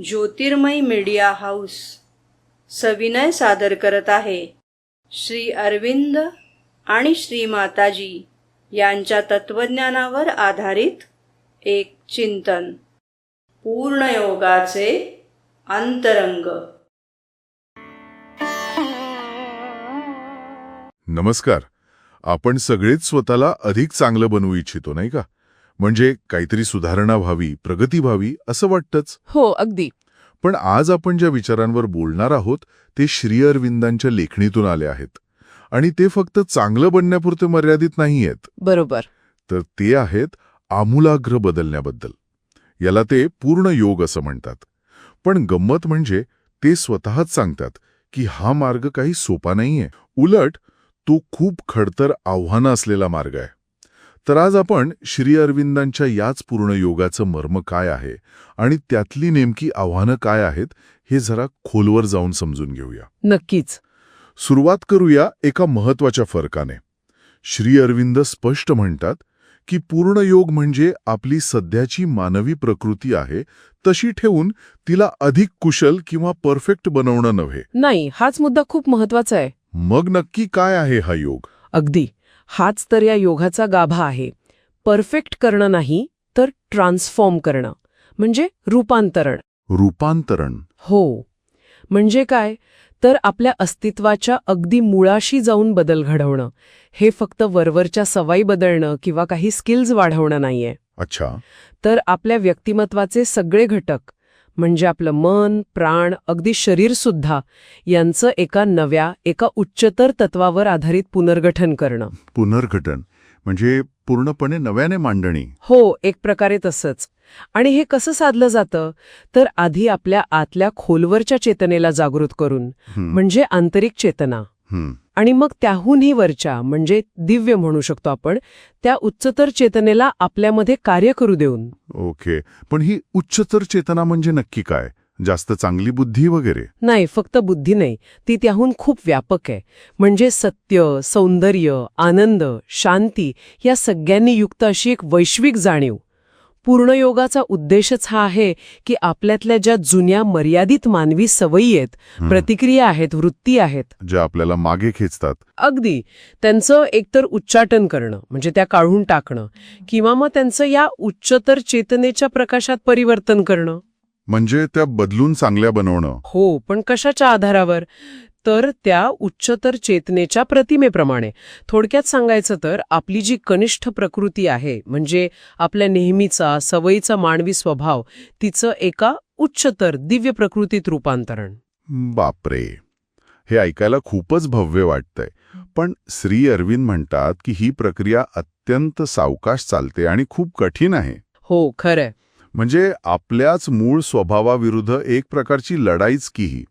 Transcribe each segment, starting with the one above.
ज्योतिर्मय media house सविनय सादर करत आहे श्री अरविंद आणि श्री माताजी यांच्या तत्वज्ञानावर आधारित एक चिंतन, पूर्णयोगाचे अंतरंग. नमस्कार. आपण सगळेच स्वतःला अधिक चांगलं बनवू इच्छितो, नाही का? म्हणजे काहीतरी सुधारणा व्हावी, प्रगती व्हावी असं वाटतंच. हो, अगदी. पण आज आपण ज्या विचारांवर बोलणार आहोत ते श्री अरविंदांच्या लेखणीतून आले आहेत. आणि ते फक्त चांगलं बनण्यापुरते मर्यादित नाहीयेत. बरोबर. तर ते आहेत आमूलाग्र बदलण्याबद्दल. याला ते पूर्ण योग असं म्हणतात. पण गंमत म्हणजे ते स्वतःच सांगतात की हा मार्ग काही सोपा नाहीये. उलट तो खूप खडतर आव्हानं असलेला मार्ग आहे. तर आज आपण श्री अरविंदांच्या याच पूर्ण योगाचं मर्म काय आहे आणि त्यातली नेमकी आव्हानं काय आहेत हे जरा खोलवर जाऊन समजून घेऊया. नक्कीच. सुरुवात करूया एका महत्वाच्या फरकाने. श्री अरविंद स्पष्ट म्हणतात की पूर्ण योग म्हणजे आपली सध्याची मानवी प्रकृती आहे तशी ठेवून तिला अधिक कुशल किंवा परफेक्ट बनवणं नव्हे. नाही, हाच मुद्दा खूप महत्वाचा आहे. मग नक्की काय आहे हा योग? अगदी. हाच तर या योगाचा गाभा आहे. परफेक्ट करणं नाही, तर ट्रान्सफॉर्म करणं, म्हणजे रूपांतरण. रूपांतरण? हो. म्हणजे काय? तर आपल्या अस्तित्वाच्या अगदी मुळाशी जाऊन बदल घडवणं. हे फक्त वरवरच्या सवयी बदलणं किंवा काही स्किल्स वाढवणं नाहीये. अच्छा. तर आपल्या व्यक्तिमत्वाचे सगळे घटक, म्हणजे आपलं मन, प्राण, अगदी शरीरसुद्धा, यांचं एका नव्या, एका उच्चतर तत्वावर आधारित पुनर्गठन करणं. पुनर्गठन म्हणजे पूर्णपणे नव्याने मांडणी? हो, एक प्रकारे तसंच. आणि हे कसं साधलं जातं? तर आधी आपल्या आतल्या खोलवरच्या चेतनेला जागृत करून, म्हणजे आंतरिक चेतना. आणि मग त्याहूनही वरच्या, म्हणजे दिव्य म्हणू शकतो आपण, त्या उच्चतर चेतनेला आपल्यामध्ये कार्य करू देऊन. ओके. पण ही उच्चतर चेतना म्हणजे नक्की काय? जास्त चांगली बुद्धी वगैरे? नाही, फक्त बुद्धी नाही, ती त्याहून खूप व्यापक आहे. म्हणजे सत्य, सौंदर्य, आनंद, शांती या सगळ्यांनी युक्त अशी एक वैश्विक जाणीव. पूर्णयोगाचा उद्देशच हा आहे की आपल्यातल्या ज्या जुन्या मर्यादित मानवी सवयी आहेत, प्रतिक्रिया आहेत, वृत्ती आहेत, ज्या आपल्याला मागे खेचतात, अगदी त्यांचं एकतर उच्चाटन करणं, म्हणजे त्या काढून टाकणं, किंवा मग त्यांचं या उच्चतर चेतनेच्या प्रकाशात परिवर्तन करणं. म्हणजे त्या बदलून चांगल्या बनवणं. हो, पण कशाच्या आधारावर? तर त्या उच्चतर चेतनेच्या प्रतिमेप्रमाणे. थोडक्यात सांगायचं तर आपली जी कनिष्ठ प्रकृती आहे, म्हणजे आपल्या नेहमीचा सवयीचा मानवी स्वभाव, तिचं एका उच्चतर दिव्य प्रकृतीत रूपांतरण. बापरे, हे ऐकायला खूपच भव्य वाटतंय. पण श्री अरविंद म्हणतात की ही प्रक्रिया अत्यंत सावकाश चालते आणि खूप कठीण आहे. हो, खरंय. म्हणजे आपल्याच मूळ स्वभावाविरुद्ध एक प्रकारची लढाईच की ही.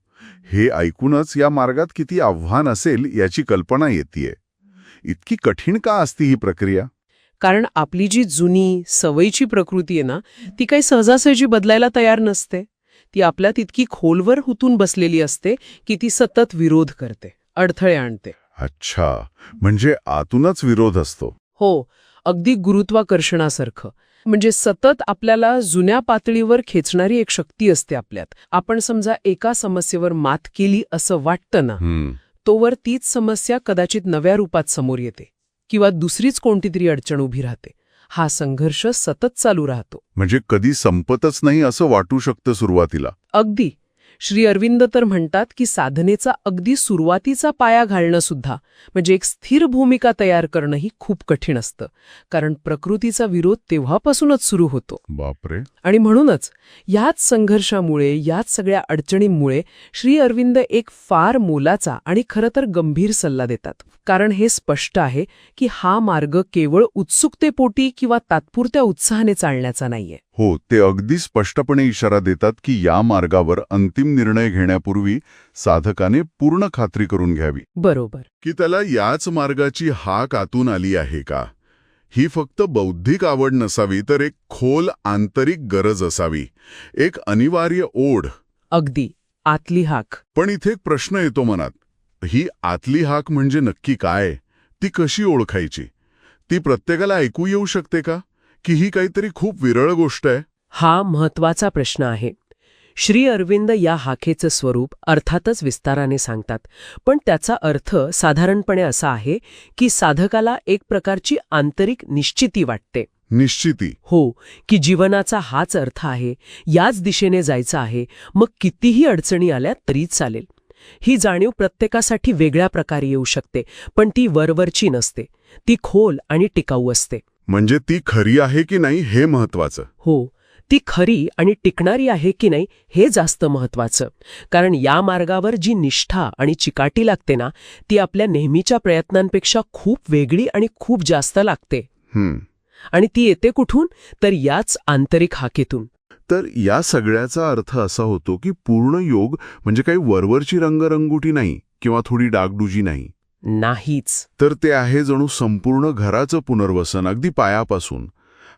हे ऐकूनच या मार्गात किती आव्हान असेल याची कल्पना येतेय. इतकी कठीण का असती ही प्रक्रिया? कारण आपली जी जुनी सवयीची प्रकृती आहे ना, ती काही सहजासहजी बदलायला तयार नसते. ती आपल्यात इतकी खोलवर हुतून बसलेली असते की ती सतत विरोध करते, अडथळे आणते. अच्छा, म्हणजे आतूनच विरोध असतो. हो, अगदी गुरुत्वाकर्षणासारखं. म्हणजे सतत आपल्याला जुन्या पातळीवर खेचणारी एक शक्ती असते आपल्यात. आपण समजा एका समस्येवर मात केली असं वाटतं ना, तोवर तीच समस्या कदाचित नव्या रूपात समोर येते किंवा दुसरीच कोणती तरी अडचण उभी राहते. हा संघर्ष सतत चालू राहतो. म्हणजे कधी संपतच नाही असं वाटू शकतं सुरुवातीला. अगदी. श्री अरविंद तर म्हणतात की साधनेचा अगदी सुरुवातीचा पाया घालणं सुद्धा, म्हणजे एक स्थिर भूमिका तयार करणंही खूप कठीण असतं. कारण प्रकृतीचा विरोध तेव्हापासूनच सुरू होतो. बापरे. आणि म्हणूनच याच संघर्षामुळे, याच सगळ्या अडचणींमुळे श्री अरविंद एक फार मोलाचा आणि खरं तर गंभीर सल्ला देतात. कारण हे स्पष्ट आहे की हा मार्ग केवळ उत्सुकतेपोटी किंवा तात्पुरत्या उत्साहाने चालण्याचा नाहीये. हो, ते अगदी स्पष्टपणे इशारा देतात की या मार्गावर अंतिम निर्णय घेण्यापूर्वी साधकाने पूर्ण खात्री करून घ्यावी. बरोबर. की त्याला याच मार्गाची हाक आतून आली आहे का? ही फक्त बौद्धिक आवड नसावी, तर एक खोल आंतरिक गरज असावी, एक अनिवार्य ओढ. अगदी, आतली हाक. पण इथे एक प्रश्न येतो मनात. ही आतली हाक म्हणजे नक्की काय? ती कशी ओळखायची? ती प्रत्येकाला ऐकू येऊ शकते का? की ही काहीतरी खूप विरळ गोष्ट आहे? हा महत्वाचा प्रश्न आहे. श्री अरविंद या हाकेचं स्वरूप अर्थातच विस्ताराने सांगतात, पण त्याचा अर्थ साधारणपणे असा आहे की साधकाला एक प्रकारची आंतरिक निश्चिती वाटते. निश्चिती. हो, की जीवनाचा हाच अर्थ आहे, याच दिशेने जायचं आहे, मग कितीही अडचणी आल्या तरी चालेल. ही जाणीव प्रत्येकासाठी वेगळ्या प्रकारे येऊ शकते, पण ती वरवरची नसते. ती खोल आणि टिकाऊ असते. म्हणजे ती खरी आहे की नाही हे महत्वाचं. हो, ती खरी आणि टिकणारी आहे की नाही हे जास्त महत्वाचं. कारण या मार्गावर जी निष्ठा आणि चिकाटी लागते ना, ती आपल्या नेहमीच्या प्रयत्नांपेक्षा खूप वेगळी आणि खूप जास्त लागते. आणि ती येते कुठून? तर याच आंतरिक हाकेतून. तर या सगळ्याचा अर्थ असा होतो की पूर्ण योग म्हणजे काही वरवरची रंगरंगोटी नाही किंवा थोडी डागडुजी नाही. नाहीच. तर ते आहे जणू संपूर्ण घराचं पुनर्वसन, अगदी पायापासून.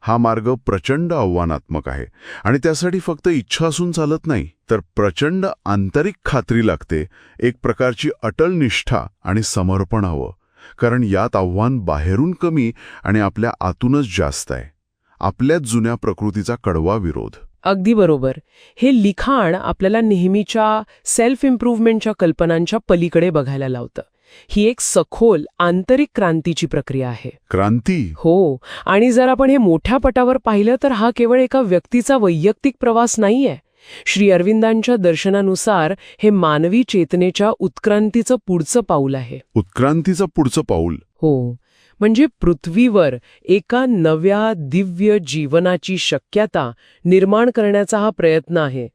हा मार्ग प्रचंड आव्हानात्मक आहे आणि त्यासाठी फक्त इच्छा असून चालत नाही, तर प्रचंड आंतरिक खात्री लागते, एक प्रकारची अटल निष्ठा आणि समर्पण हवं. कारण यात आव्हान बाहेरून कमी आणि आपल्या आतूनच जास्त आहे. आपल्याच जुन्या प्रकृतीचा कडवा विरोध. अगदी बरोबर. हे लिखाण आपल्याला नेहमीच्या सेल्फ इम्प्रूव्हमेंटच्या कल्पनांच्या पलीकडे बघायला लावतं. ही एक सखोल आंतरिक क्रांतीची प्रक्रिया आहे. क्रांती. हो, आणि जर आपण हे मोठ्या पटावर पाहिलं तर हा केवळ एका व्यक्तीचा वैयक्तिक प्रवास नाहीये. श्री अरविंदांच्या दर्शनानुसार हे मानवी चेतनेच्या उत्क्रांतीचं पुढचं पाऊल आहे. उत्क्रांतीचं पुढचं पाऊल. हो, म्हणजे पृथ्वीवर एका नव्या दिव्य जीवनाची शक्यता निर्माण करण्याचा हा प्रयत्न आहे.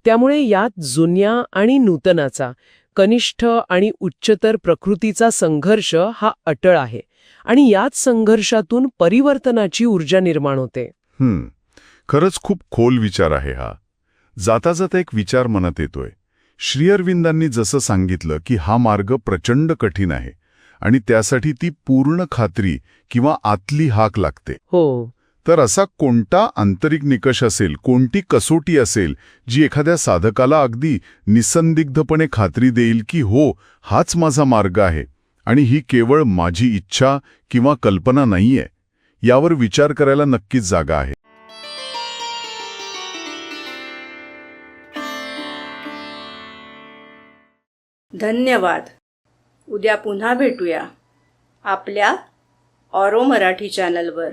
त्यामुळे यात जुन्या आणि नूतनाचा, कनिष्ठ आणि उच्चतर प्रकृतीचा संघर्ष हा अटळ आहे. आणि याच संघर्षातून परिवर्तनाची ऊर्जा निर्माण होते. खरंच खूप खोल विचार आहे हा. जाता जाता एक विचार मनात येतोय. श्री अरविंदांनी जसं सांगितलं की हा मार्ग प्रचंड कठीण आहे आणि त्यासाठी ती पूर्ण खात्री किंवा आतली हाक लागते. हो. तर असा कोणता आंतरिक निकष असेल, कोणती कसोटी असेल जी एखाद्या साधकाला अगदी निसंदिग्धपणे खात्री देईल की हो, हाच माझा मार्ग आहे आणि ही केवळ माझी इच्छा किंवा कल्पना नाहीये. यावर विचार करायला नक्कीच जागा आहे. धन्यवाद. उद्या पुन्हा भेटूया आपल्या ऑरो मराठी चॅनलवर.